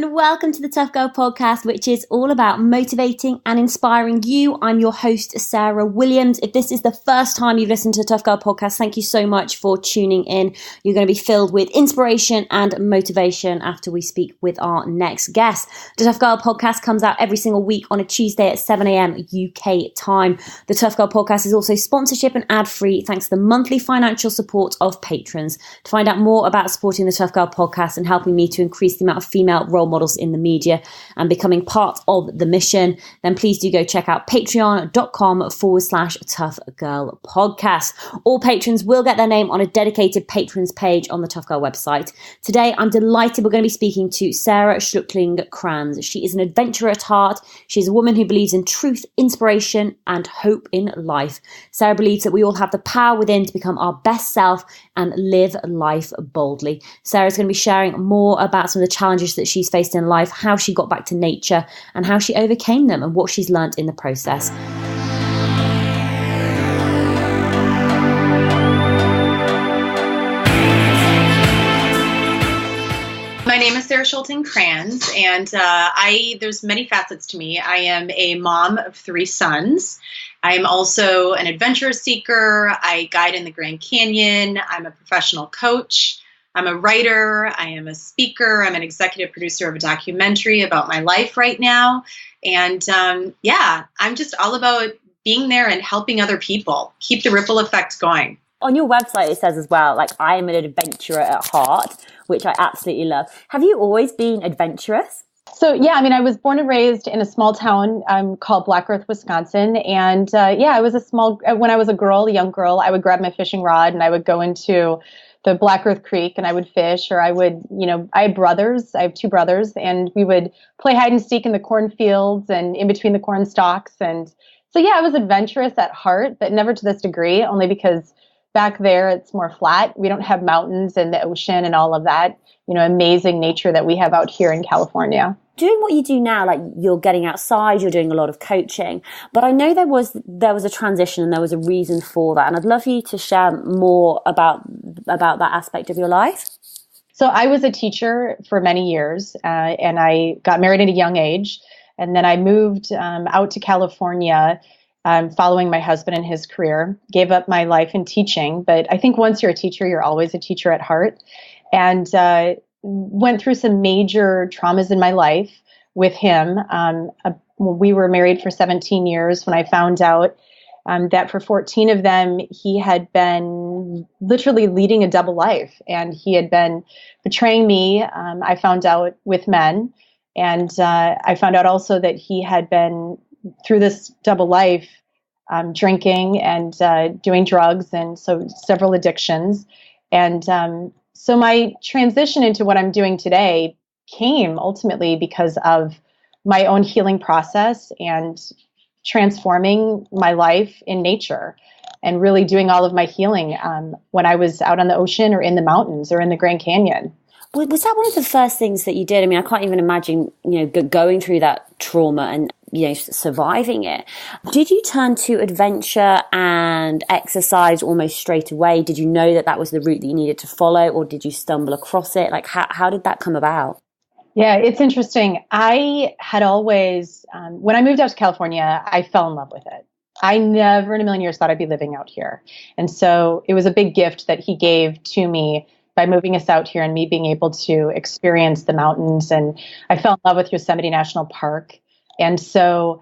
and welcome to the Tough Girl Podcast, which is all about motivating and inspiring you. I'm your host, Sarah Williams. If this is the first time you've listened to the Tough Girl Podcast, thank you so much for tuning in. You're going to be filled with inspiration and motivation after we speak with our next guest. The Tough Girl Podcast comes out every single week on a Tuesday at 7 a.m. UK time. The Tough Girl Podcast is also sponsorship and ad-free thanks to the monthly financial support of patrons. To find out more about supporting the Tough Girl Podcast and helping me to increase the amount of female role models in the media and becoming part of the mission, then please do go check out patreon.com/Tough Girl Podcast. All patrons will get their name on a dedicated patrons page on the Tough Girl website. Today, I'm delighted we're going to be speaking to Sara Schulting Kranz. She is an adventurer at heart. She's a woman who believes in truth, inspiration, and hope in life. Sara believes that we all have the power within to become our best self and live life boldly. Sara's going to be sharing more about some of the challenges that she's faced in life, how she got back to nature, and how she overcame them and what she's learnt in the process. My name is Sara Schulting Kranz, and there's many facets to me. I am a mom of 3 sons. I am also an adventure seeker. I guide in the Grand Canyon. I'm a professional coach. I'm a writer. I am a speaker. I'm an executive producer of a documentary about my life right now. And I'm just all about being there and helping other people keep the ripple effect going. On your website, it says as well, like, I am an adventurer at heart, which I absolutely love. Have you always been adventurous? So, I was born and raised in a small town called Black Earth, Wisconsin. And I was when I was a young girl, I would grab my fishing rod and I would go into the Black Earth Creek and I would fish, or I would, I had brothers. I have 2 brothers, and we would play hide and seek in the cornfields and in between the corn stalks. And so, I was adventurous at heart, but never to this degree, only because back there it's more flat. We don't have mountains and the ocean and all of that, amazing nature that we have out here in California. Doing what you do now, like, you're getting outside, you're doing a lot of coaching, but I know there was a transition and there was a reason for that. And I'd love you to share more about that aspect of your life. So I was a teacher for many years, and I got married at a young age. And then I moved out to California following my husband and his career, gave up my life in teaching. But I think once you're a teacher, you're always a teacher at heart. And went through some major traumas in my life with him. We were married for 17 years when I found out that for 14 of them, he had been literally leading a double life, and he had been betraying me. I found out with men, and I found out also that he had been through this double life drinking and doing drugs, and so several addictions. And so my transition into what I'm doing today came ultimately because of my own healing process and transforming my life in nature and really doing all of my healing when I was out on the ocean or in the mountains or in the Grand Canyon. Was that one of the first things that you did? I mean, I can't even imagine, going through that trauma and, surviving it. Did you turn to adventure and exercise almost straight away? Did you know that was the route that you needed to follow, or did you stumble across it? Like, how did that come about? Yeah, it's interesting. I had always, when I moved out to California, I fell in love with it. I never in a million years thought I'd be living out here. And so it was a big gift that he gave to me by moving us out here and me being able to experience the mountains. And I fell in love with Yosemite National Park. And so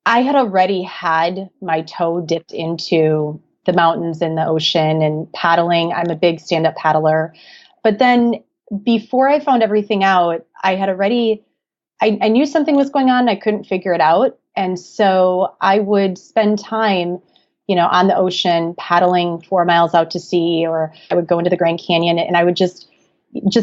I had already had my toe dipped into the mountains and the ocean and paddling. I'm a big stand-up paddler. But then before I found everything out, I knew something was going on. I couldn't figure it out. And so I would spend time, on the ocean, paddling 4 miles out to sea, or I would go into the Grand Canyon, and I would just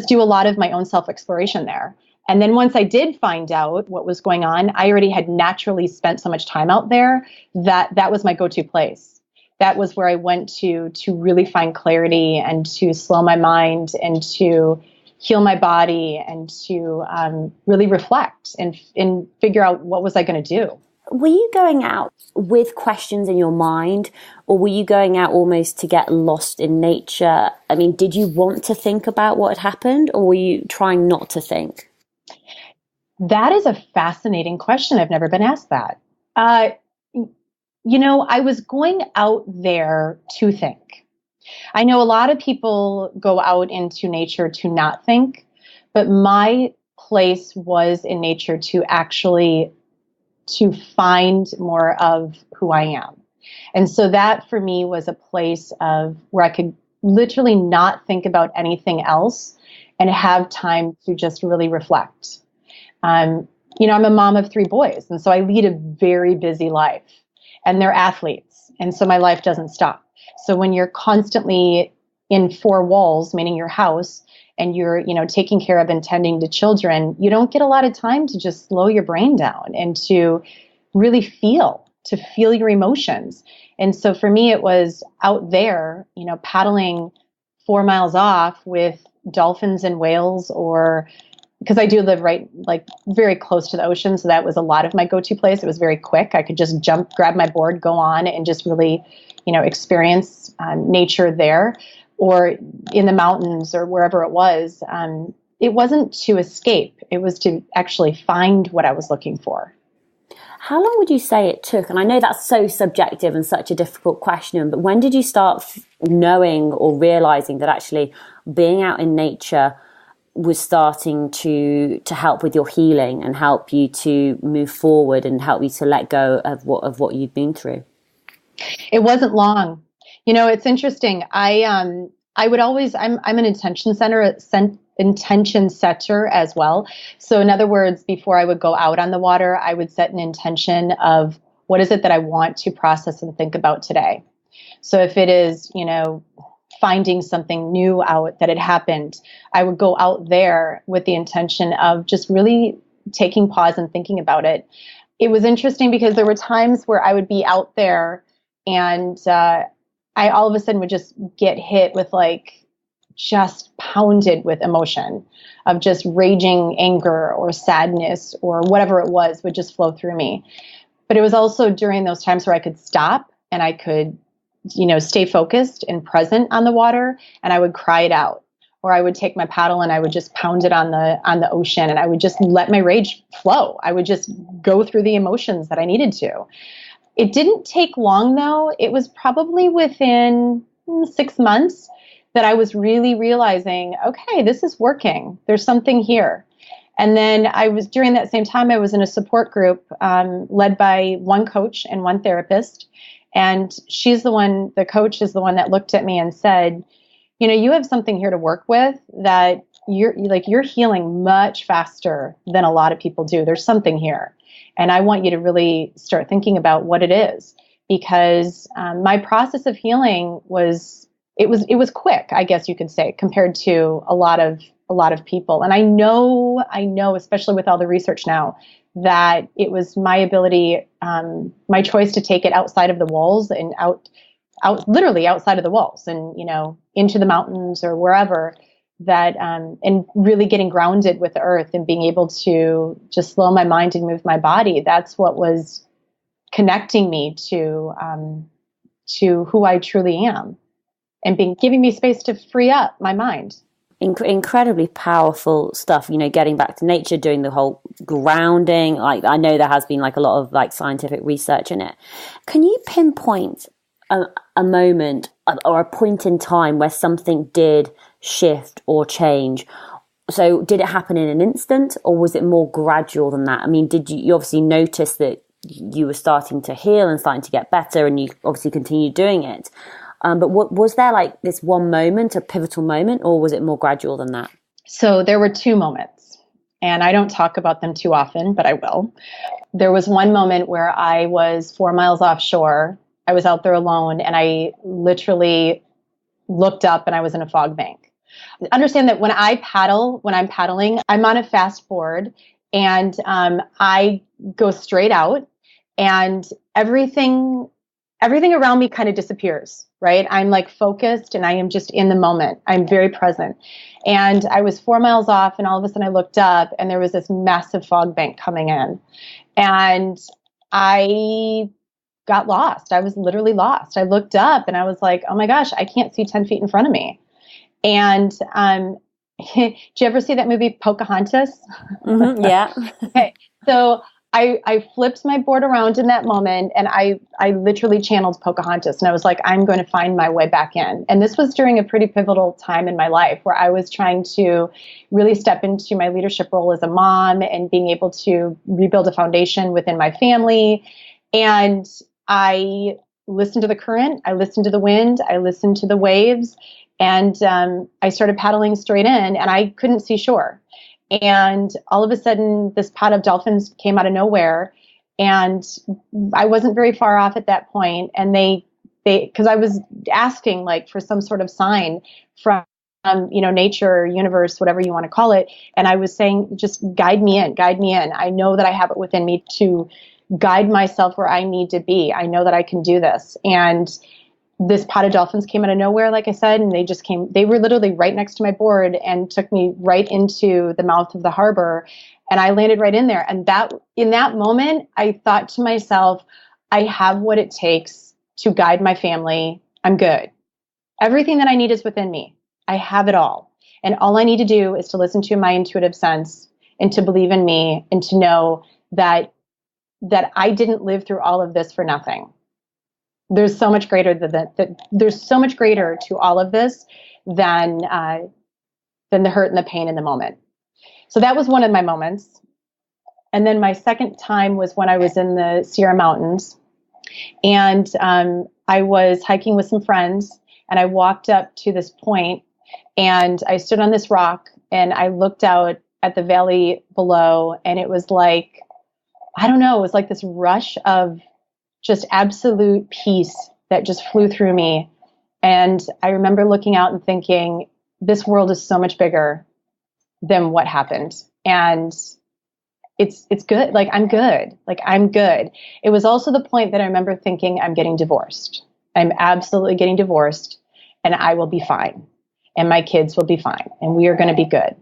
do a lot of my own self-exploration there. And then once I did find out what was going on, I already had naturally spent so much time out there that was my go-to place. That was where I went to really find clarity and to slow my mind and to heal my body and to really reflect and figure out what was I going to do. Were you going out with questions in your mind, or were you going out almost to get lost in nature? I mean, did you want to think about what had happened, or were you trying not to think? That is a fascinating question. I've never been asked that. I was going out there to think. I know a lot of people go out into nature to not think, but my place was in nature to find more of who I am. And so that for me was a place of where I could literally not think about anything else and have time to just really reflect. I'm a mom of 3 boys, and so I lead a very busy life, and they're athletes. And so my life doesn't stop. So when you're constantly in 4 walls, meaning your house, and you're, taking care of and tending to children, you don't get a lot of time to just slow your brain down and to really to feel your emotions. And so for me, it was out there, paddling 4 miles off with dolphins and whales, or because I do live very close to the ocean. So that was a lot of my go-to place. It was very quick. I could just jump, grab my board, go on and just really, experience nature there, or in the mountains or wherever it was. It wasn't to escape. It was to actually find what I was looking for. How long would you say it took? And I know that's so subjective and such a difficult question, but when did you start knowing or realizing that actually being out in nature was starting to help with your healing and help you to move forward and help you to let go of what you've been through? It wasn't long. It's interesting. I'm an intention setter as well. So in other words, before I would go out on the water, I would set an intention of what is it that I want to process and think about today. So if it is, finding something new out that had happened, I would go out there with the intention of just really taking pause and thinking about it. It was interesting because there were times where I would be out there and I all of a sudden would just get hit with just pounded with emotion of just raging anger or sadness or whatever it was would just flow through me. But it was also during those times where I could stop and I could, stay focused and present on the water, and I would cry it out. Or I would take my paddle and I would just pound it on the ocean, and I would just let my rage flow. I would just go through the emotions that I needed to. It didn't take long, though. It was probably within 6 months that I was really realizing, okay, this is working. There's something here. And then during that same time, I was in a support group led by one coach and one therapist. And the coach is the one that looked at me and said, you have something here to work with that you're healing much faster than a lot of people do. There's something here. And I want you to really start thinking about what it is, because my process of healing was quick, I guess you could say, compared to a lot of people. And I know, especially with all the research now, that it was my ability, my choice to take it outside of the walls and literally outside of the walls and, into the mountains or wherever, that, and really getting grounded with the earth and being able to just slow my mind and move my body. That's what was connecting me to who I truly am, and giving me space to free up my mind. Incredibly powerful stuff, getting back to nature, doing the whole grounding. I know there has been a lot of scientific research in it. Can you pinpoint a moment or a point in time where something did shift or change? So did it happen in an instant, or was it more gradual than that? I mean, did you obviously notice that you were starting to heal and starting to get better, and you obviously continued doing it? But was there this one moment, a pivotal moment, or was it more gradual than that? So there were 2 moments, and I don't talk about them too often, but I will. There was one moment where I was 4 miles offshore. I was out there alone, and I literally looked up and I was in a fog bank. Understand that when I'm paddling, I'm on a fast board, and I go straight out, and everything around me kind of disappears, right? I'm focused and I am just in the moment. I'm very present. And I was 4 miles off, and all of a sudden I looked up and there was this massive fog bank coming in, and I got lost. I was literally lost. I looked up and I was like, oh my gosh, I can't see 10 feet in front of me. And Did you ever see that movie Pocahontas? Mm-hmm, yeah. Okay. So I flipped my board around in that moment, and I literally channeled Pocahontas, and I was like, I'm going to find my way back in. And this was during a pretty pivotal time in my life where I was trying to really step into my leadership role as a mom and being able to rebuild a foundation within my family. And I listened to the current, I listened to the wind, I listened to the waves, and I started paddling straight in, and I couldn't see shore. And all of a sudden, this pod of dolphins came out of nowhere, and I wasn't very far off at that point. And they, because I was asking like for some sort of sign from, nature, universe, whatever you want to call it. And I was saying, just guide me in, guide me in. I know that I have it within me to guide myself where I need to be. I know that I can do this. And this pod of dolphins came out of nowhere, like I said, and they were literally right next to my board and took me right into the mouth of the harbor. And I landed right in there. And in that moment, I thought to myself, I have what it takes to guide my family. I'm good. Everything that I need is within me. I have it all. And all I need to do is to listen to my intuitive sense and to believe in me and to know that I didn't live through all of this for nothing. There's so much greater there's so much greater to all of this than the hurt and the pain in the moment. So that was one of my moments. And then my second time was when I was in the Sierra Mountains, and I was hiking with some friends, and I walked up to this point, and I stood on this rock, and I looked out at the valley below, and it was like, I don't know, it was like this rush of just absolute peace that just flew through me. And I remember looking out and thinking, this world is so much bigger than what happened. And it's good. Like, I'm good. Like, I'm good. It was also the point that I remember thinking, I'm getting divorced. I'm absolutely getting divorced, and I will be fine. And my kids will be fine. And we are going to be good.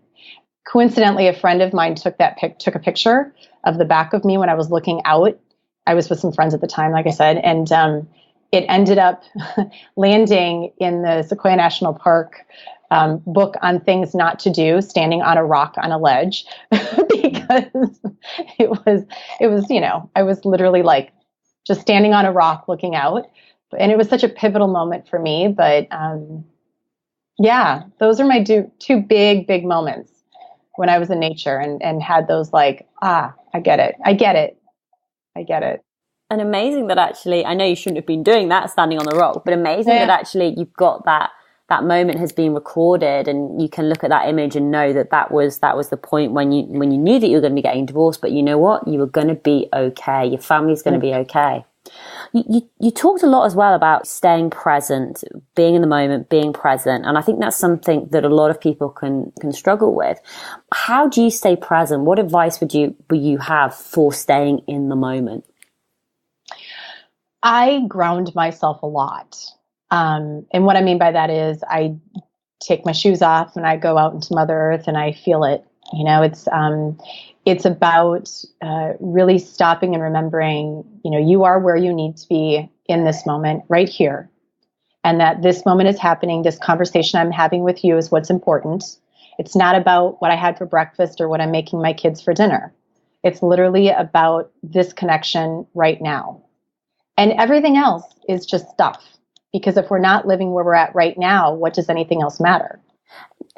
Coincidentally, a friend of mine took a picture of the back of me when I was looking out. I was with some friends at the time, like I said, and it ended up landing in the Sequoia National Park book on things not to do, standing on a rock on a ledge, because it was, I was literally like just standing on a rock looking out. And it was such a pivotal moment for me. But yeah, those are my two big moments when I was in nature and had those like, I get it. And amazing that actually, I know you shouldn't have been doing that, standing on the rock, but amazing that actually you've got that moment has been recorded, and you can look at that image and know that was the point when you knew that you were going to be getting divorced, but you know what? You were going to be okay. Your family's going to be okay. You talked a lot as well about staying present, being in the moment, being present. And I think that's something that a lot of people can struggle with. How do you stay present? What advice would you have for staying in the moment? I ground myself a lot. And what I mean by that is I take my shoes off and I go out into Mother Earth and I feel it. It's about really stopping and remembering, you are where you need to be in this moment right here. And that this moment is happening. This conversation I'm having with you is what's important. It's not about what I had for breakfast or what I'm making my kids for dinner. It's literally about this connection right now. And everything else is just stuff. Because if we're not living where we're at right now, what does anything else matter?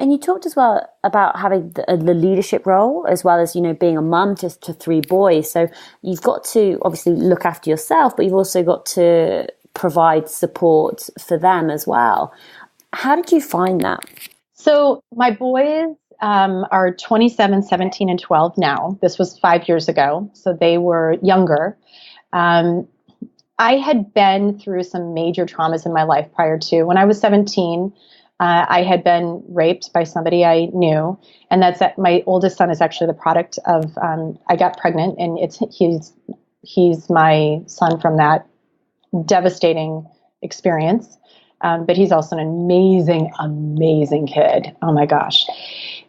And you talked as well about having the leadership role, as well as, being a mum to 3 boys. So you've got to obviously look after yourself, but you've also got to provide support for them as well. How did you find that? So my boys are 27, 17, and 12 now. This was 5 years ago. So they were younger. I had been through some major traumas in my life prior to. When I was 17, I had been raped by somebody I knew, and my oldest son is actually the product of. I got pregnant, and he's my son from that devastating experience. But he's also an amazing kid. Oh my gosh!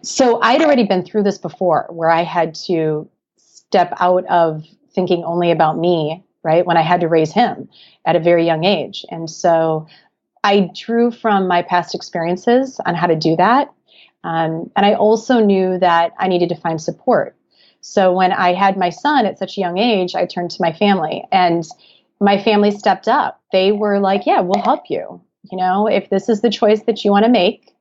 So I'd already been through this before, where I had to step out of thinking only about me. Right, when I had to raise him at a very young age. And so I drew from my past experiences on how to do that. And I also knew that I needed to find support. So when I had my son at such a young age, I turned to my family, and my family stepped up. They were like, yeah, we'll help you. If this is the choice that you want to make,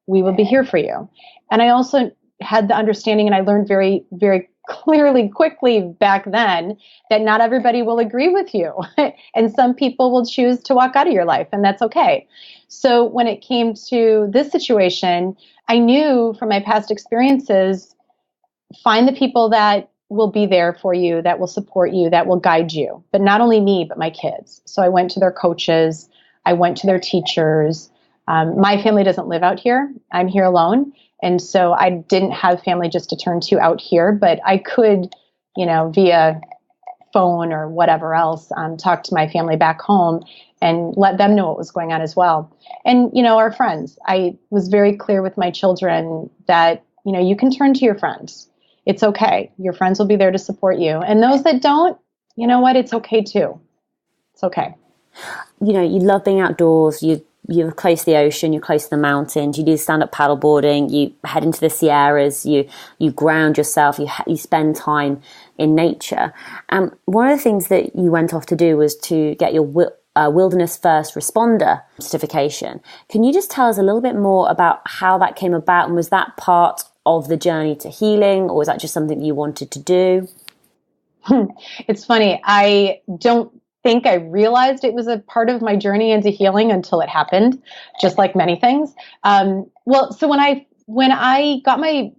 we will be here for you. And I also had the understanding, and I learned very, very clearly, quickly back then, that not everybody will agree with you. And some people will choose to walk out of your life, and that's okay. So when it came to this situation, I knew from my past experiences, find the people that will be there for you, that will support you, that will guide you. But not only me, but my kids. So I went to their coaches. I went to their teachers. My family doesn't live out here. I'm here alone. And so I didn't have family just to turn to out here, but I could, via phone or whatever else, talk to my family back home and let them know what was going on as well. And, our friends, I was very clear with my children that, you can turn to your friends. It's okay. Your friends will be there to support you. And those that don't, you know what? It's okay too. It's okay. You love being outdoors. You're close to the ocean, you're close to the mountains, you do stand-up paddleboarding, you head into the Sierras, you ground yourself, you spend time in nature. One of the things that you went off to do was to get your Wilderness First Responder certification. Can you just tell us a little bit more about how that came about, and was that part of the journey to healing, or was that just something you wanted to do? It's funny. I don't think I realized it was a part of my journey into healing until it happened, just like many things. So when I got my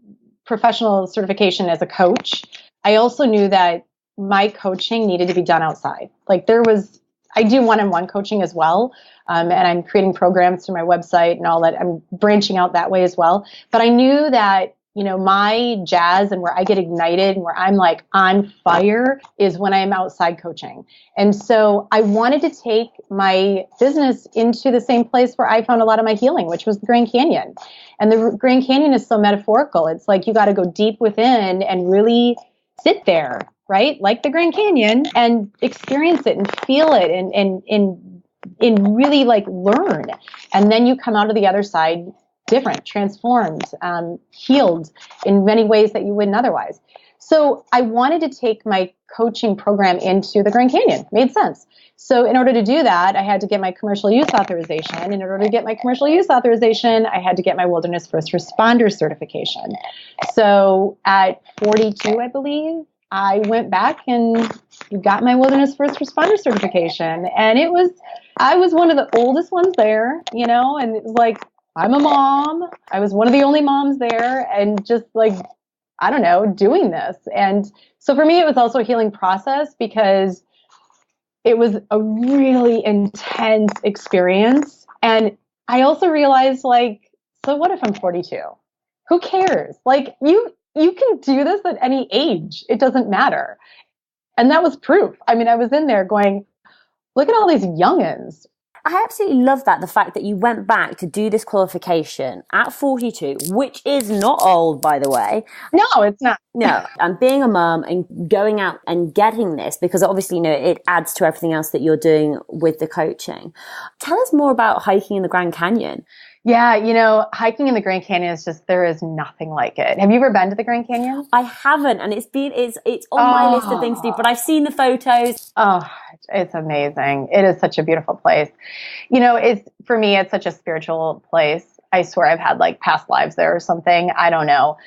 professional certification as a coach, I also knew that my coaching needed to be done outside. I do one-on-one coaching as well. And I'm creating programs through my website and all that. I'm branching out that way as well. But I knew that, my jazz and where I get ignited and where I'm like on fire is when I'm outside coaching. And so I wanted to take my business into the same place where I found a lot of my healing, which was the Grand Canyon. And the Grand Canyon is so metaphorical. It's like you got to go deep within and really sit there, right? Like the Grand Canyon, and experience it and feel it and really learn. And then you come out of the other side different, transformed, healed in many ways that you wouldn't otherwise. So I wanted to take my coaching program into the Grand Canyon. Made sense. So in order to do that, I had to get my commercial use authorization. And in order to get my commercial use authorization, I had to get my Wilderness First Responder certification. So at 42, I believe, I went back and got my Wilderness First Responder certification. And I was one of the oldest ones there, and it was like, I'm a mom. I was one of the only moms there, and just doing this. And so for me, it was also a healing process because it was a really intense experience. And I also realized, so what if I'm 42? Who cares? You can do this at any age. It doesn't matter. And that was proof. I mean, I was in there going, look at all these youngins. I absolutely love that, the fact that you went back to do this qualification at 42, which is not old, by the way. No, it's not. No, and being a mum and going out and getting this, because obviously, it adds to everything else that you're doing with the coaching. Tell us more about hiking in the Grand Canyon. Yeah, hiking in the Grand Canyon there is nothing like it. Have you ever been to the Grand Canyon? I haven't, and it's on my list of things to do, but I've seen the photos. Oh, it's amazing. It is such a beautiful place. For me, it's such a spiritual place. I swear I've had past lives there or something. I don't know.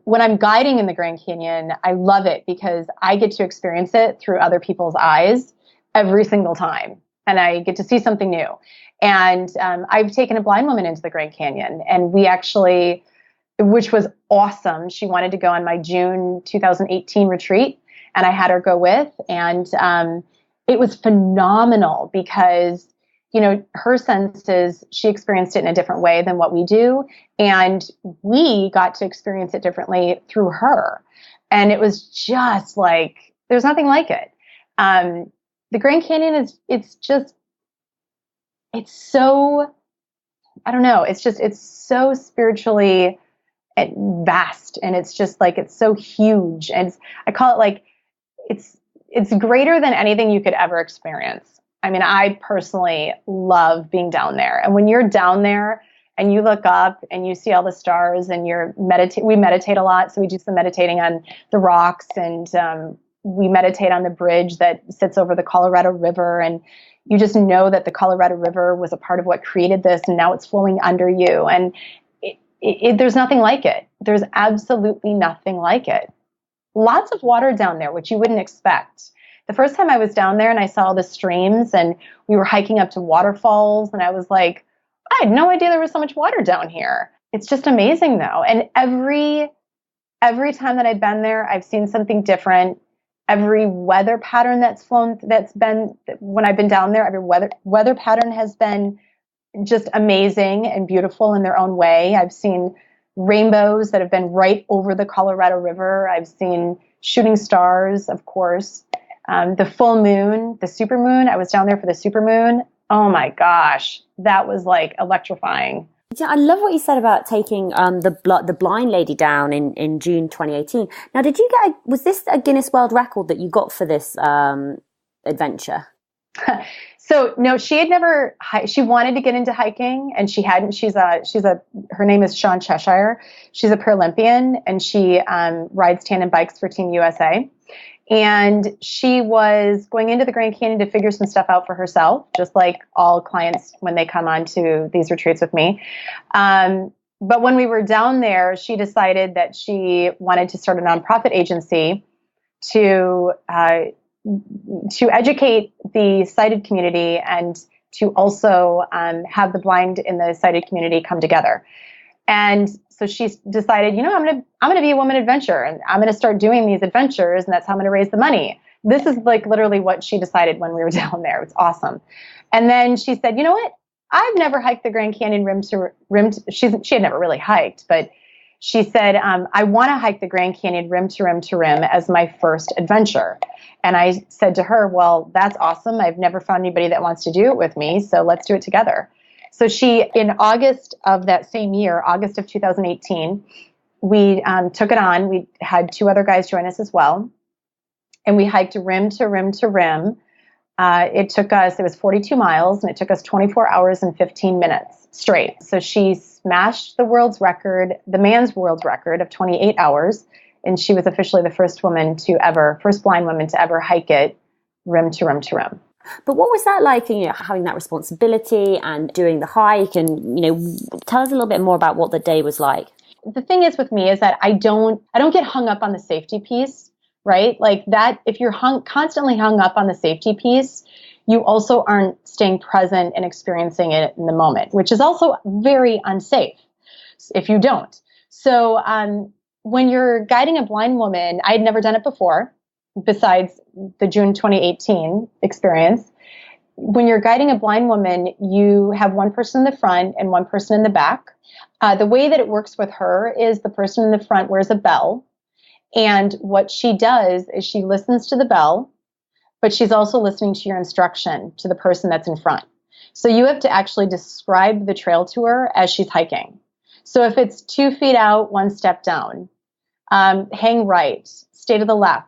When I'm guiding in the Grand Canyon, I love it because I get to experience it through other people's eyes every single time. And I get to see something new. And I've taken a blind woman into the Grand Canyon, and we actually, which was awesome. She wanted to go on my June 2018 retreat, and I had her go with. And it was phenomenal because, her senses, she experienced it in a different way than what we do. And we got to experience it differently through her. And it was just there's nothing like it. The Grand Canyon it's so, I don't know, it's so spiritually vast, and it's just it's so huge. And I call it it's greater than anything you could ever experience. I mean, I personally love being down there. And when you're down there and you look up and you see all the stars, and we meditate a lot. So we do some meditating on the rocks, and we meditate on the bridge that sits over the Colorado River. And you just know that the Colorado River was a part of what created this, and now it's flowing under you. And there's nothing like it. There's absolutely nothing like it. Lots of water down there, which you wouldn't expect. The first time I was down there and I saw all the streams, and we were hiking up to waterfalls, and I was like, I had no idea there was so much water down here. It's just amazing though. And every time that I've been there, I've seen something different. Every weather pattern that's been when I've been down there, every weather pattern has been just amazing and beautiful in their own way. I've seen rainbows that have been right over the Colorado River. I've seen shooting stars, of course. The full moon, the supermoon. I was down there for the supermoon. Oh my gosh, that was like electrifying. Yeah, I love what you said about taking the blind lady down in June 2018. Now, was this a Guinness World Record that you got for this adventure? So no, she wanted to get into hiking, and she hadn't. Her name is Shawn Cheshire. She's a Paralympian, and she rides tandem bikes for Team USA. And she was going into the Grand Canyon to figure some stuff out for herself, just like all clients when they come on to these retreats with me. But when we were down there, she decided that she wanted to start a nonprofit agency to educate the sighted community, and to also have the blind in the sighted community come together. And so she decided, I'm going to be a woman adventurer, and I'm going to start doing these adventures, and that's how I'm going to raise the money. This is like literally what she decided when we were down there. It's awesome. And then she said, you know what? I've never hiked the Grand Canyon rim to rim. She had never really hiked, but she said, I want to hike the Grand Canyon rim to rim to rim as my first adventure. And I said to her, well, that's awesome. I've never found anybody that wants to do it with me, so let's do it together. So in August of that same year, August of 2018, we took it on. We had 2 other guys join us as well. And we hiked rim to rim to rim. It was 42 miles, and it took us 24 hours and 15 minutes straight. So she smashed the man's world's record of 28 hours. And she was officially the first blind woman to ever hike it rim to rim to rim. But what was that like, having that responsibility and doing the hike, and, tell us a little bit more about what the day was like. The thing is with me is that I don't get hung up on the safety piece, right? Like that, if you're constantly hung up on the safety piece, you also aren't staying present and experiencing it in the moment, which is also very unsafe if you don't. So when you're guiding a blind woman, I had never done it before, besides the June 2018 experience. When you're guiding a blind woman, you have one person in the front and one person in the back. The way that it works with her is the person in the front wears a bell. And what she does is she listens to the bell, but she's also listening to your instruction to the person that's in front. So you have to actually describe the trail to her as she's hiking. So if it's 2 feet out, 1 step down, hang right, stay to the left,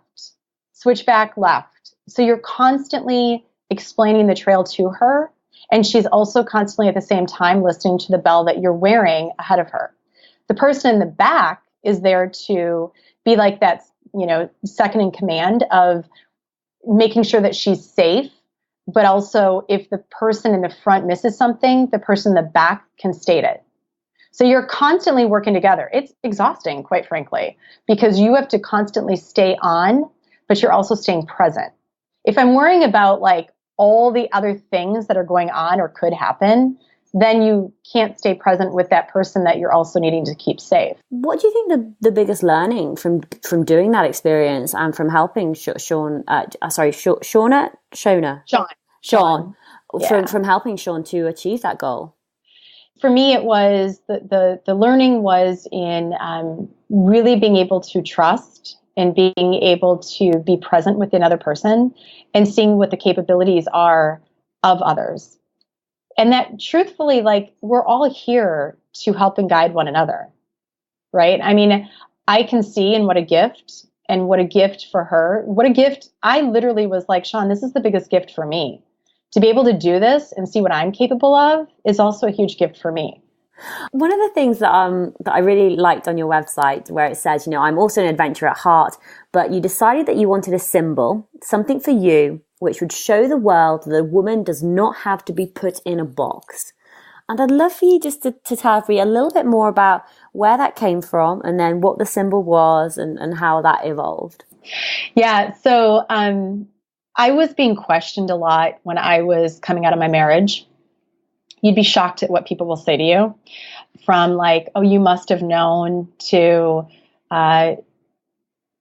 switch back left. So you're constantly explaining the trail to her, and she's also constantly at the same time listening to the bell that you're wearing ahead of her. The person in the back is there to be like that, second in command of making sure that she's safe, but also if the person in the front misses something, the person in the back can state it. So you're constantly working together. It's exhausting, quite frankly, because you have to constantly stay on, but you're also staying present. If I'm worrying about like all the other things that are going on or could happen, then you can't stay present with that person that you're also needing to keep safe. What do you think the biggest learning from doing that experience and from helping Shawn, from helping Shawn to achieve that goal? For me, it was the learning was in really being able to trust and being able to be present with another person and seeing what the capabilities are of others. And that truthfully, like, we're all here to help and guide one another, right? I mean, I can see and what a gift for her, what a gift. I literally was like, Shawn, this is the biggest gift for me. To be able to do this and see what I'm capable of is also a huge gift for me. One of the things that I really liked on your website, where it says, I'm also an adventurer at heart, but you decided that you wanted a symbol, something for you, which would show the world that a woman does not have to be put in a box. And I'd love for you just to tell everybody a little bit more about where that came from, and then what the symbol was, and how that evolved. Yeah. So I was being questioned a lot when I was coming out of my marriage. You'd be shocked at what people will say to you, from like, oh, you must have known, to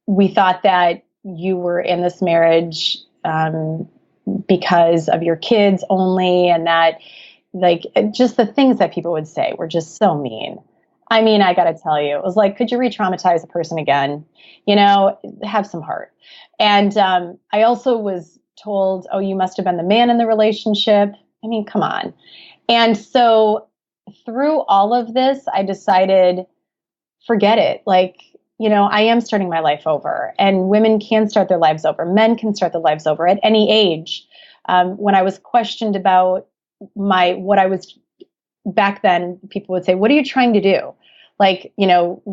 we thought that you were in this marriage because of your kids only, and that, like, just the things that people would say were just so mean. I mean, I got to tell you, it was like, could you re-traumatize a person again? Have some heart. And I also was told, oh, you must have been the man in the relationship. I mean, come on. And so through all of this, I decided, forget it. Like, I am starting my life over, and women can start their lives over. Men can start their lives over at any age. When I was questioned about what I was back then, people would say, what are you trying to do? Like,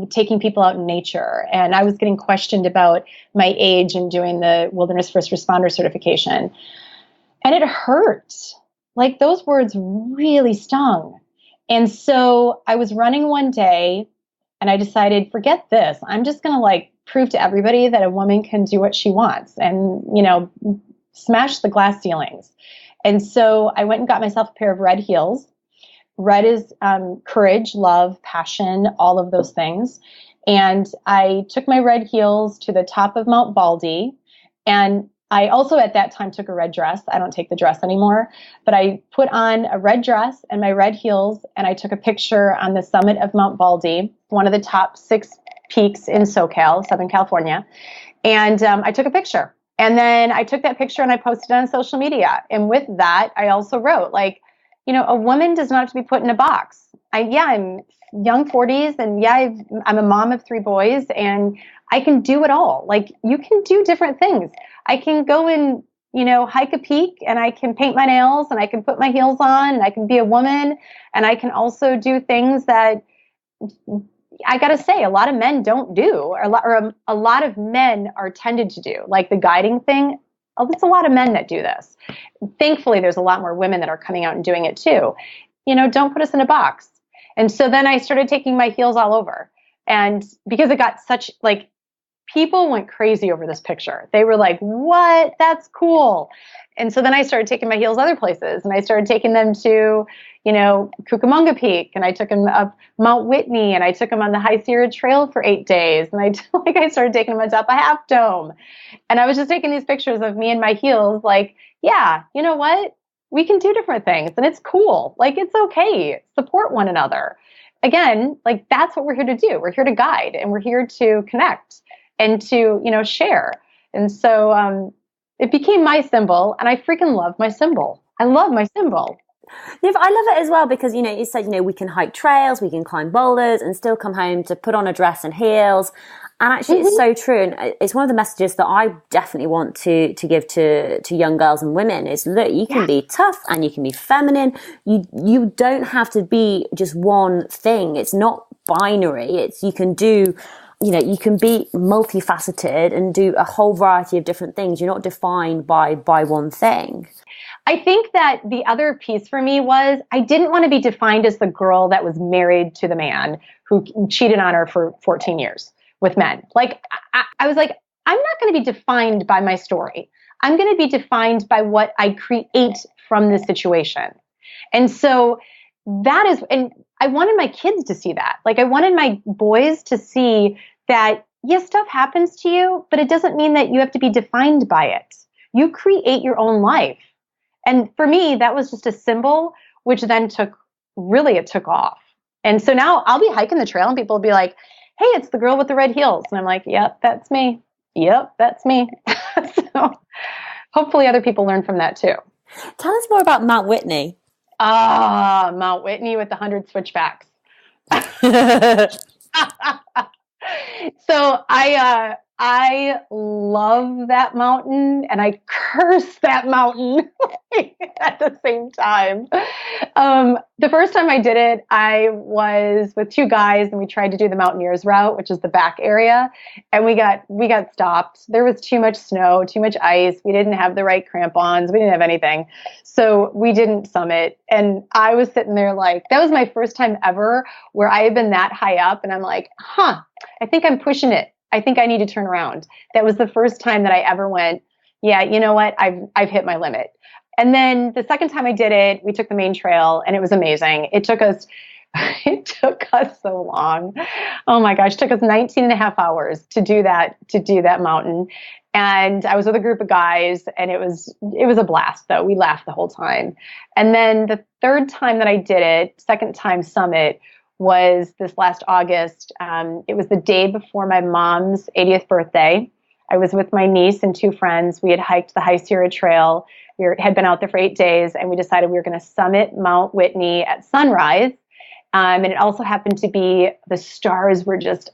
taking people out in nature. And I was getting questioned about my age and doing the Wilderness First Responder certification. And it hurt. Like, those words really stung. And so I was running one day, and I decided, forget this. I'm just going to prove to everybody that a woman can do what she wants, and, smash the glass ceilings. And so I went and got myself a pair of red heels. Red is courage, love, passion, all of those things. And I took my red heels to the top of Mount Baldy. And I also at that time took a red dress. I don't take the dress anymore, but I put on a red dress and my red heels, and I took a picture on the summit of Mount Baldy, one of the top 6 peaks in SoCal, Southern California. And I took a picture. And then I took that picture and I posted it on social media. And with that, I also wrote, a woman does not have to be put in a box. I'm young 40s, and I'm a mom of 3 boys, and I can do it all. Like, you can do different things. I can go and, hike a peak, and I can paint my nails, and I can put my heels on, and I can be a woman, and I can also do things that I got to say a lot of men don't do, or a lot of men are tended to do, like the guiding thing. Oh, there's a lot of men that do this. Thankfully, there's a lot more women that are coming out and doing it too. Don't put us in a box. And so then I started taking my heels all over. And because it got such, people went crazy over this picture. They were like, what? That's cool. And so then I started taking my heels other places, and I started taking them to, Cucamonga Peak, and I took them up Mount Whitney, and I took them on the High Sierra Trail for 8 days. And I started taking them on top of Half Dome. And I was just taking these pictures of me and my heels, yeah, you know what? We can do different things, and it's cool. It's okay. Support one another. Again, that's what we're here to do. We're here to guide, and we're here to connect and to, share. And so it became my symbol, and I freaking love my symbol. I love my symbol. Yeah, I love it as well because, you said, we can hike trails, we can climb boulders and still come home to put on a dress and heels. And actually, it's so true. And it's one of the messages that I definitely want to give to young girls and women is, look, you can be tough and you can be feminine. You don't have to be just one thing. It's not binary. You can do, you can be multifaceted and do a whole variety of different things. You're not defined by one thing. I think that the other piece for me was I didn't want to be defined as the girl that was married to the man who cheated on her for 14 years with men. I was like, I'm not going to be defined by my story. I'm going to be defined by what I create from this situation. And so that is, and I wanted my kids to see that. I wanted my boys to see that, yes, stuff happens to you, but it doesn't mean that you have to be defined by it. You create your own life. And for me, that was just a symbol, which then took off. And so now I'll be hiking the trail and people will be like, hey, it's the girl with the red heels. And I'm like, yep, that's me. Yep, that's me. So hopefully other people learn from that too. Tell us more about Mount Whitney. Mount Whitney with the 100 switchbacks. So I love that mountain and I curse that mountain at the same time. The first time I did it, I was with two guys and we tried to do the Mountaineers route, which is the back area. And we got stopped. There was too much snow, too much ice. We didn't have the right crampons. We didn't have anything. So we didn't summit. And I was sitting there like, that was my first time ever where I had been that high up. And I'm like, I think I'm pushing it. I think I need to turn around. That was the first time that I ever went, yeah, you know what? I've hit my limit. And then the second time I did it, we took the main trail and it was amazing. It took us so long. Oh my gosh, it took us 19 and a half hours to do that mountain. And I was with a group of guys and it was a blast though. We laughed the whole time. And then the third time that I did it, second time summit, was this last August. It was the day before my mom's 80th birthday. I was with my niece and two friends. We had hiked the High Sierra Trail. Had been out there for 8 days, and we decided we were going to summit Mount Whitney at sunrise. And it also happened to be the stars were just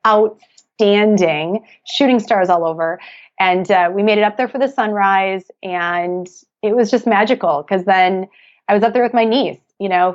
outstanding, shooting stars all over. And we made it up there for the sunrise, and it was just magical because then I was up there with my niece,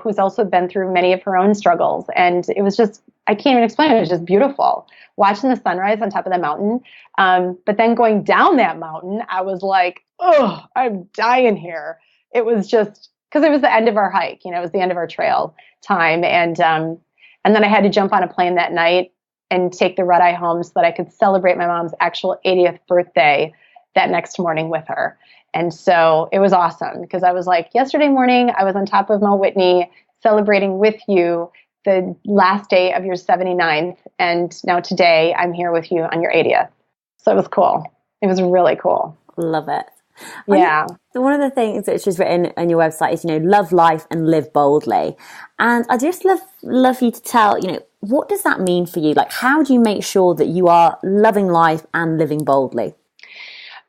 who's also been through many of her own struggles. And it was just, I can't even explain it. It was just beautiful watching the sunrise on top of the mountain. But then going down that mountain, I was like, oh, I'm dying here. It was just, because it was the end of our hike, it was the end of our trail time. And then I had to jump on a plane that night and take the red eye home so that I could celebrate my mom's actual 80th birthday that next morning with her. And so it was awesome because I was like, yesterday morning, I was on top of Mount Whitney celebrating with you the last day of your 79th. And now today I'm here with you on your 80th. So it was cool. It was really cool. Love it. Yeah. One of the things that she's written on your website is, love life and live boldly. And I just love you to tell, what does that mean for you? Like, how do you make sure that you are loving life and living boldly?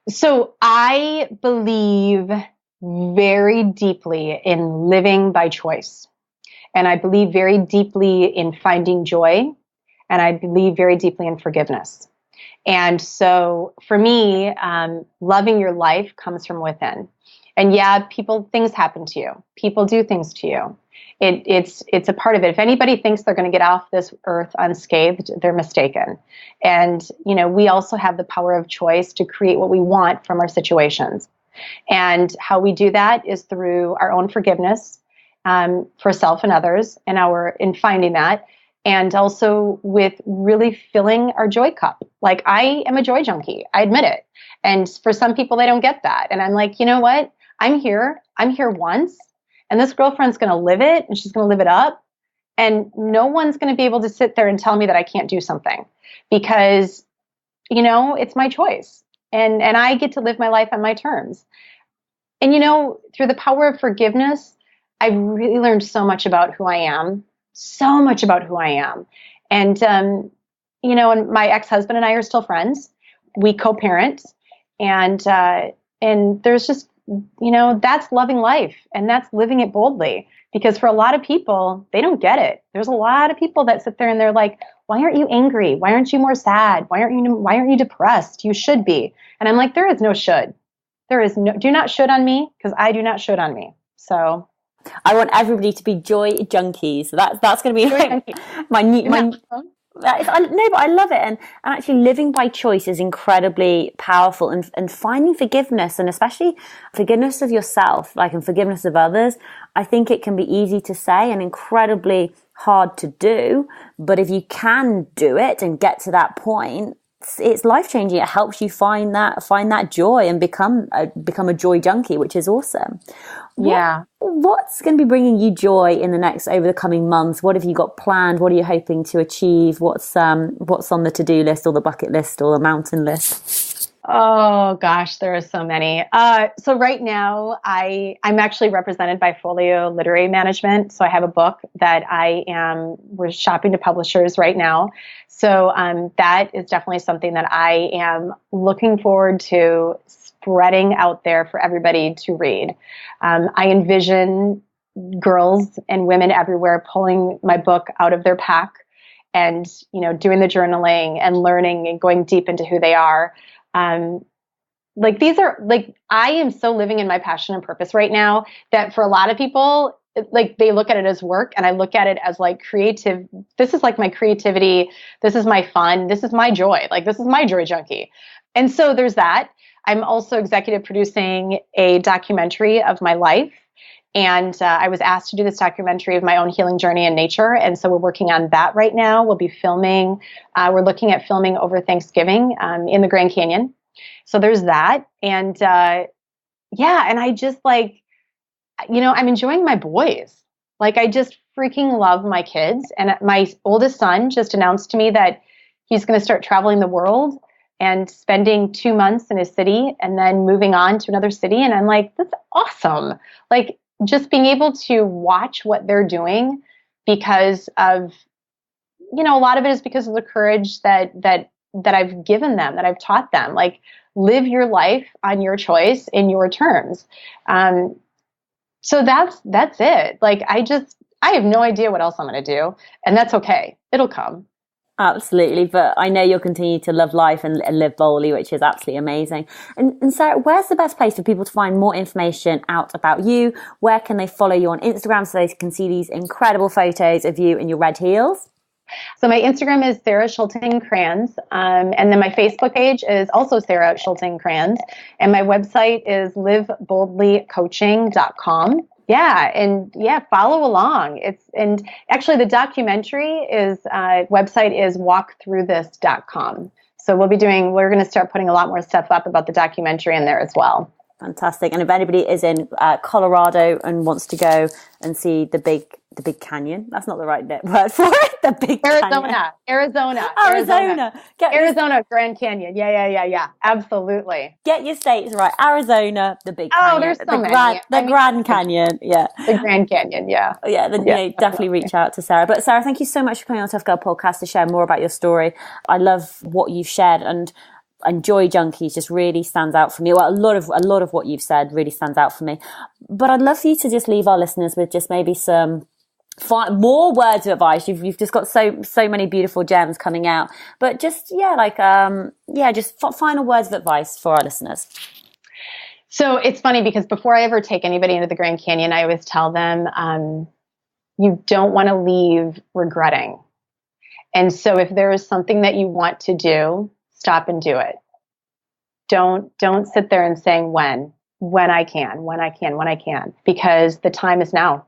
So I believe very deeply in living by choice. And I believe very deeply in finding joy. And I believe very deeply in forgiveness. And so for me, loving your life comes from within. And yeah, things happen to you. People do things to you. It's a part of it. If anybody thinks they're going to get off this earth unscathed, they're mistaken. And, we also have the power of choice to create what we want from our situations. And how we do that is through our own forgiveness for self and others, in finding that. And also with really filling our joy cup. Like, I am a joy junkie. I admit it. And for some people, they don't get that. And I'm like, you know what? I'm here once. And this girlfriend's going to live it, and she's going to live it up. And no one's going to be able to sit there and tell me that I can't do something because, it's my choice. And I get to live my life on my terms. And, through the power of forgiveness, I've really learned so much about who I am. And, and my ex-husband and I are still friends. We co-parent. And there's just, that's loving life, and that's living it boldly. Because for a lot of people, they don't get it. There's a lot of people that sit there and they're like, why aren't you angry? Why aren't you more sad? Why aren't you depressed? You should be. And I'm like, there is no should. Do not should on me, because I do not should on me. So I want everybody to be joy junkies. So that's going to be like my new. But I love it. And actually living by choice is incredibly powerful, and finding forgiveness, and especially forgiveness of yourself, and forgiveness of others. I think it can be easy to say and incredibly hard to do. But if you can do it and get to that point, it's life-changing. It helps you find that joy and become a joy junkie, which is awesome. Yeah. What's going to be bringing you joy over the coming months? What have you got planned? What are you hoping to achieve? What's on the to-do list or the bucket list or the mountain list? Oh gosh, there are so many. So right now I'm actually represented by Folio Literary Management. So I have a book that we're shopping to publishers right now. So that is definitely something that I am looking forward to spreading out there for everybody to read. I envision girls and women everywhere pulling my book out of their pack and, doing the journaling and learning and going deep into who they are. These are I am so living in my passion and purpose right now that for a lot of people, they look at it as work, and I look at it as creative. This is my creativity. This is my fun. This is my joy. This is my joy junkie. And so there's that. I'm also executive producing a documentary of my life. And I was asked to do this documentary of my own healing journey in nature. And so we're working on that right now. We'll be filming. We're looking at filming over Thanksgiving in the Grand Canyon. So there's that. And and I just I'm enjoying my boys. I just freaking love my kids. And my oldest son just announced to me that he's going to start traveling the world and spending 2 months in a city and then moving on to another city. And I'm like, that's awesome. Just being able to watch what they're doing because of, a lot of it is because of the courage that I've given them, that I've taught them. Live your life on your choice in your terms. So that's it. I have no idea what else I'm going to do, and that's okay. It'll come. Absolutely. But I know you'll continue to love life and live boldly, which is absolutely amazing. And Sarah, where's the best place for people to find more information out about you? Where can they follow you on Instagram so they can see these incredible photos of you in your red heels? So my Instagram is Sara Schulting Kranz. And then my Facebook page is also Sara Schulting Kranz. And my website is liveboldlycoaching.com. Follow along. And actually the documentary website is walkthroughthis.com. So we're going to start putting a lot more stuff up about the documentary in there as well. Fantastic. And if anybody is in Colorado and wants to go and see the big canyon, that's not the right word for it. The big Arizona, Grand Canyon. Yeah. Absolutely. Get your states right. Arizona, the big canyon. Oh, there's so many. Grand Canyon. Yeah. The Grand Canyon. Yeah. Yeah. Definitely reach out to Sarah. But Sarah, thank you so much for coming on Tough Girl Podcast to share more about your story. I love what you've shared, and Joy Junkies just really stands out for me. Well, a lot of what you've said really stands out for me. But I'd love for you to just leave our listeners with just maybe some more words of advice. You've just got so many beautiful gems coming out. But just just final words of advice for our listeners. So it's funny because before I ever take anybody into the Grand Canyon, I always tell them, you don't want to leave regretting. And so if there is something that you want to do, stop and do it. Don't sit there and saying when I can, because the time is now.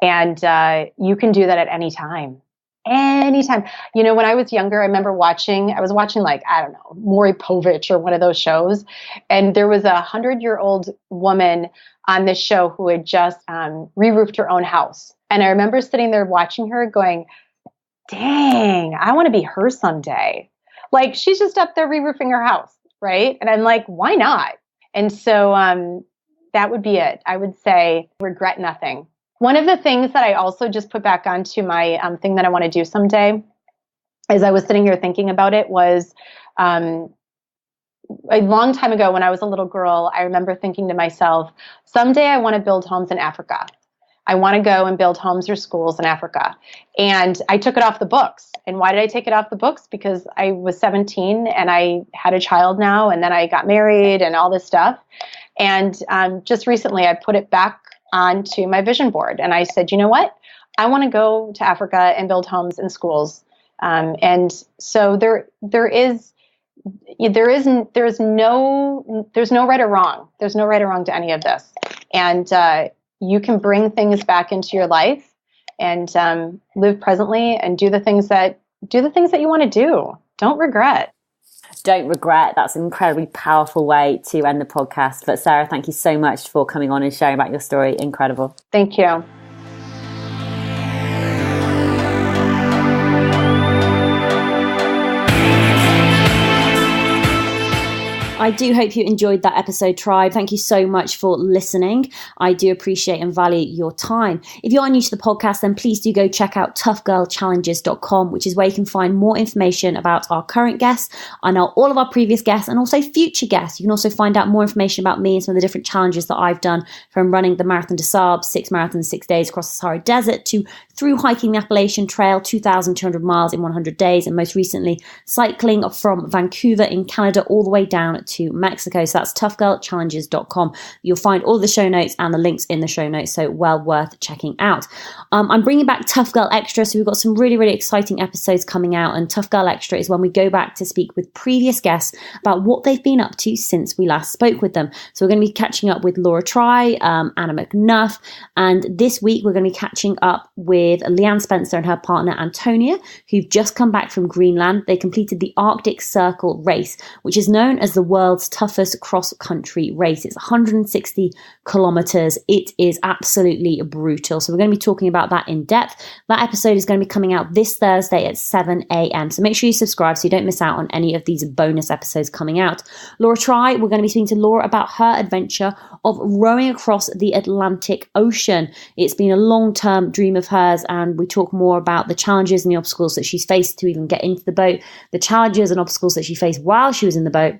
And you can do that at any time. Anytime. When I was younger, I remember I was watching Maury Povich or one of those shows. And there was 100-year-old woman on this show who had just re-roofed her own house. And I remember sitting there watching her going, dang, I want to be her someday. She's just up there re-roofing her house, right? And I'm like, why not? And so that would be it. I would say regret nothing. One of the things that I also just put back onto my thing that I want to do someday, as I was sitting here thinking about it, was a long time ago when I was a little girl, I remember thinking to myself, someday I want to build homes in Africa. I want to go and build homes or schools in Africa. And I took it off the books. And why did I take it off the books? Because I was 17 and I had a child now, and then I got married and all this stuff. And just recently I put it back onto my vision board. And I said, you know what? I want to go to Africa and build homes and schools. And so there's no right or wrong. There's no right or wrong to any of this. And you can bring things back into your life and live presently and do the things that you want to do. Don't regret. Don't regret. That's an incredibly powerful way to end the podcast. But Sarah, thank you so much for coming on and sharing about your story. Incredible. Thank you. I do hope you enjoyed that episode, Tribe. Thank you so much for listening. I do appreciate and value your time. If you are new to the podcast, then please do go check out toughgirlchallenges.com, which is where you can find more information about our current guests and all of our previous guests and also future guests. You can also find out more information about me and some of the different challenges that I've done, from running the Marathon des Sables, 6 marathons in 6 days across the Sahara Desert, to through hiking the Appalachian Trail, 2,200 miles in 100 days, and most recently cycling from Vancouver in Canada all the way down to Mexico. So that's toughgirlchallenges.com. You'll find all the show notes and the links in the show notes, so well worth checking out. I'm bringing back Tough Girl Extra, so we've got some really, really exciting episodes coming out, and Tough Girl Extra is when we go back to speak with previous guests about what they've been up to since we last spoke with them. So we're going to be catching up with Laura Try, Anna McNuff, and this week we're going to be catching up with Leanne Spencer and her partner Antonia, who've just come back from Greenland. They completed the Arctic Circle race, which is known as the world's toughest cross-country race. It's 160 kilometers. It is absolutely brutal. So we're going to be talking about that in depth. That episode is going to be coming out this Thursday at 7 a.m. So make sure you subscribe so you don't miss out on any of these bonus episodes coming out. Laura Try, we're going to be speaking to Laura about her adventure of rowing across the Atlantic Ocean. It's been a long-term dream of hers, and we talk more about the challenges and the obstacles that she's faced to even get into the boat, the challenges and obstacles that she faced while she was in the boat,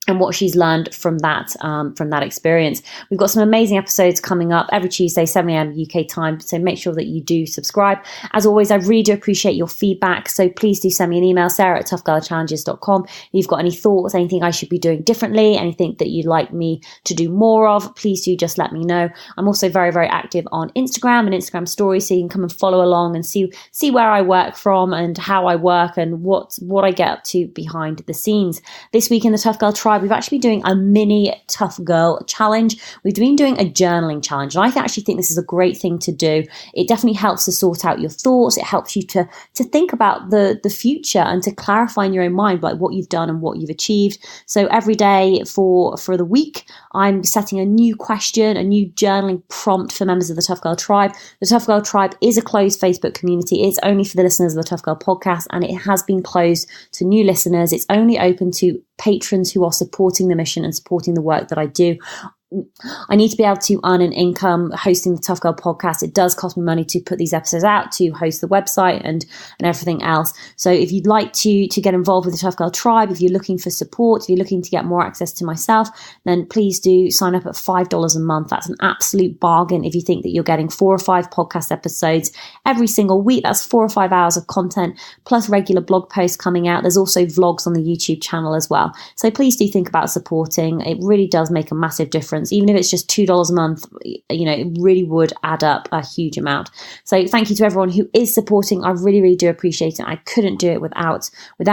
and what she's learned from that experience. We've got some amazing episodes coming up every Tuesday, 7 a.m. UK time, so make sure that you do subscribe. As always, I really do appreciate your feedback, so please do send me an email, sarah@toughgirlchallenges.com. If you've got any thoughts, anything I should be doing differently, anything that you'd like me to do more of, please do just let me know. I'm also very, very active on Instagram and Instagram stories, so you can come and follow along and see where I work from and how I work and what I get up to behind the scenes. This week in the Tough Girl Tribe, we've actually been doing a mini Tough Girl challenge. We've been doing a journaling challenge, and I actually think this is a great thing to do. It definitely helps to sort out your thoughts. It helps you to think about the future and to clarify in your own mind like what you've done and what you've achieved. So every day for the week, I'm setting a new question, a new journaling prompt for members of the Tough Girl Tribe. The Tough Girl Tribe is a closed Facebook community. It's only for the listeners of the Tough Girl podcast, and it has been closed to new listeners. It's only open to patrons who are supporting the mission and supporting the work that I do. I need to be able to earn an income hosting the Tough Girl podcast. It does cost me money to put these episodes out, to host the website and everything else. So if you'd like to get involved with the Tough Girl Tribe, if you're looking for support, if you're looking to get more access to myself, then please do sign up at $5 a month. That's an absolute bargain if you think that you're getting 4 or 5 podcast episodes every single week. That's 4 or 5 hours of content plus regular blog posts coming out. There's also vlogs on the YouTube channel as well. So please do think about supporting. It really does make a massive difference. Even if it's just $2 a month, it really would add up a huge amount. So thank you to everyone who is supporting. I really, really do appreciate it. I couldn't do it without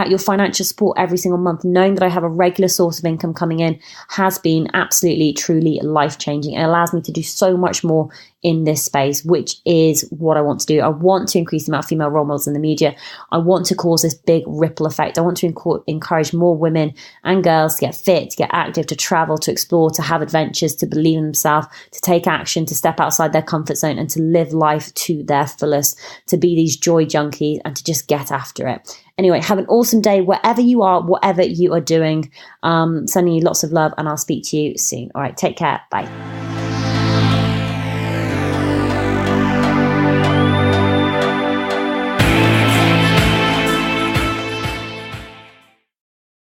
your financial support every single month. Knowing that I have a regular source of income coming in has been absolutely, truly life-changing. It allows me to do so much more in this space, which is what I want to do. I want to increase the amount of female role models in the media. I want to cause this big ripple effect. I want to encourage more women and girls to get fit, to get active, to travel, to explore, to have adventures, to believe in themselves, to take action, to step outside their comfort zone and to live life to their fullest, to be these joy junkies and to just get after it. Anyway, have an awesome day wherever you are, whatever you are doing. Sending you lots of love, and I'll speak to you soon. All right, take care. Bye.